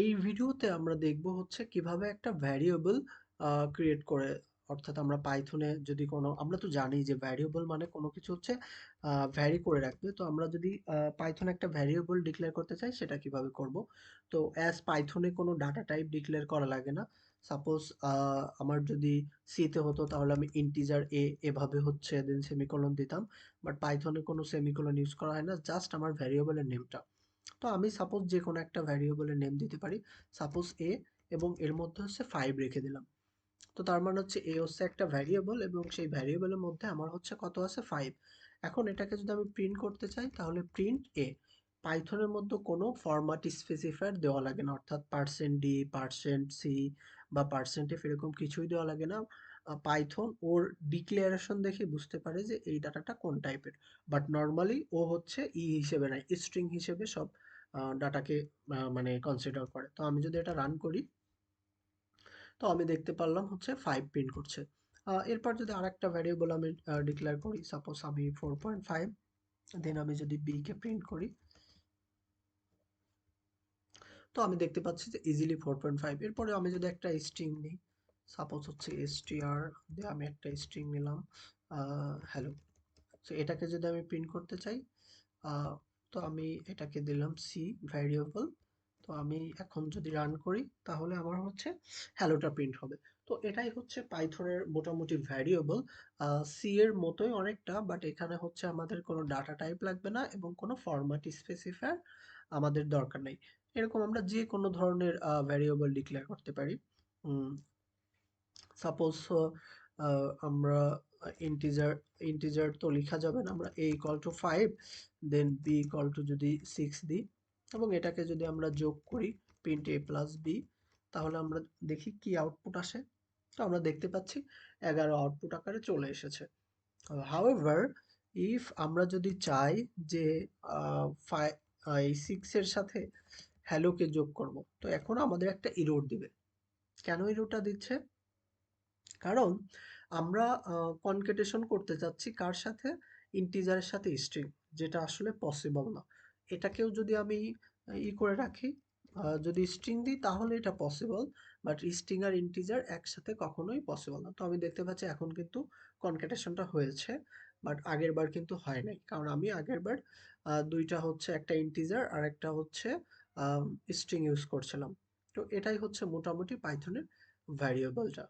এই ভিডিওতে আমরা দেখব হচ্ছে কিভাবে একটা ভ্যারিয়েবল ক্রিয়েট করে, অর্থাৎ আমরা পাইথনে যদি কোনো, আমরা তো জানি যে ভ্যারিয়েবল মানে কোনো কিছু হচ্ছে ভ্যারি করে রাখবে। তো আমরা যদি পাইথনে একটা ভ্যারিয়েবল ডিক্লেয়ার করতে চাই সেটা কিভাবে করব। তো অ্যাজ পাইথনে কোনো ডাটা টাইপ ডিক্লেয়ার করা লাগে না। সাপোজ আমার যদি সিতে হতো তাহলে আমি ইন্টিজার এ এভাবে হচ্ছে দেন সেমিকোলন দিতাম। বাট পাইথনে কোনো সেমিকোলন ইউজ করা হয় না, জাস্ট আমার ভ্যারিয়েবলের নেমটা। তো আমি সাপোজ যে কোনো একটা ভ্যারিয়েবলের নেম দিতে পারি, সাপোজ এ, এবং এর মধ্যে হচ্ছে 5 রেখে দিলাম। তো তার মানে হচ্ছে এ হচ্ছে একটা ভ্যারিয়েবল এবং সেই ভ্যারিয়েবলের মধ্যে আমার হচ্ছে কত আছে, 5। এখন এটাকে যদি আমি প্রিন্ট করতে চাই তাহলে প্রিন্ট এ। পাইথনের মধ্যে কোনো ফরম্যাট স্পেসিফায়ার দেওয়া লাগে না, অর্থাৎ %d, %c বা %f এরকম কিছুই দেওয়া লাগে না। পাইথন ওর ডিক্লারেশন দেখে বুঝতে পারে যে এই ডাটাটা কোন টাইপের। বাট নর্মালি ও হচ্ছে হিসেবে নেয়, স্ট্রিং হিসেবে সব ডাটাকে মানে কনসিডার করে। তো আমি যদি এটা রান করি, তো আমি দেখতে পারলাম হচ্ছে 5 প্রিন্ট করছে। এরপর যদি আরেকটা ভ্যারিয়েবল আমি ডিক্লেয়ার করি, সাপোজ আমি 4.5, দেন আমি যদি বি কে প্রিন্ট করি, তো আমি দেখতে পাচ্ছি যে ইজিলি 4.5। এরপরে আমি যদি একটা স্ট্রিং নিই, সাপোজ হচ্ছে str, দিয়ে আমি একটা স্ট্রিং নিলাম হ্যালো। সো এটাকে যদি আমি প্রিন্ট করতে চাই, আহ, তো আমি এটাকে দিলাম সি ভ্যারিয়েবল। তো আমি এখন যদি রান করি তাহলে আমার হচ্ছে হ্যালোটা প্রিন্ট হবে। তো এটাই হচ্ছে পাইথনের মোটামুটি ভ্যারিয়েবল। সি এর মতোই অনেকটা, বাট এখানে হচ্ছে আমাদের কোনো ডাটা টাইপ লাগবে না এবং কোনো ফরম্যাট স্পেসিফায়ার আমাদের দরকার নেই। এরকম আমরা যে কোনো ধরনের ভ্যারিয়েবল ডিক্লেয়ার করতে পারি। সাপোজ আমরা ইন্টিজার ইন্টিজার তো লেখা যাবে না, আমরা a equal to 5, then b equal to যদি 6 দিই এবং এটাকে যদি আমরা যোগ করি প্রিন্ট a প্লাস b, তাহলে আমরা দেখি কি আউটপুট আসে। তো আমরা দেখতে পাচ্ছি 11 আউটপুট আকারে চলে এসেছে। হাউএভার, ইফ আমরা যদি চাই যে এই 6 এর সাথে হ্যালোকে যোগ করব, তো এখন আমাদের একটা ইরর দিবে। কেন ইররটা দিচ্ছে? কারণ আমরা কনকেটেশন করতে চাচ্ছি কার সাথে, ইন্টিজারের সাথে স্ট্রিং, যেটা আসলে পসিবল না। এটাকেও যদি আমি করে রাখি, যদি স্ট্রিং দিই তাহলে এটা পসিবল, বাট স্ট্রিং আর ইন্টিজার একসাথে কখনোই পসিবল না। তো আমি দেখতে পাচ্ছি এখন কিন্তু কনকেটেশনটা হয়েছে, বাট আগের বার কিন্তু হয় নাই, কারণ আমি আগের বার দুইটা হচ্ছে, একটা ইন্টিজার আর একটা হচ্ছে স্ট্রিং ইউজ করছিলাম। তো এটাই হচ্ছে মোটামুটি পাইথনের ভ্যারিয়েবলটা।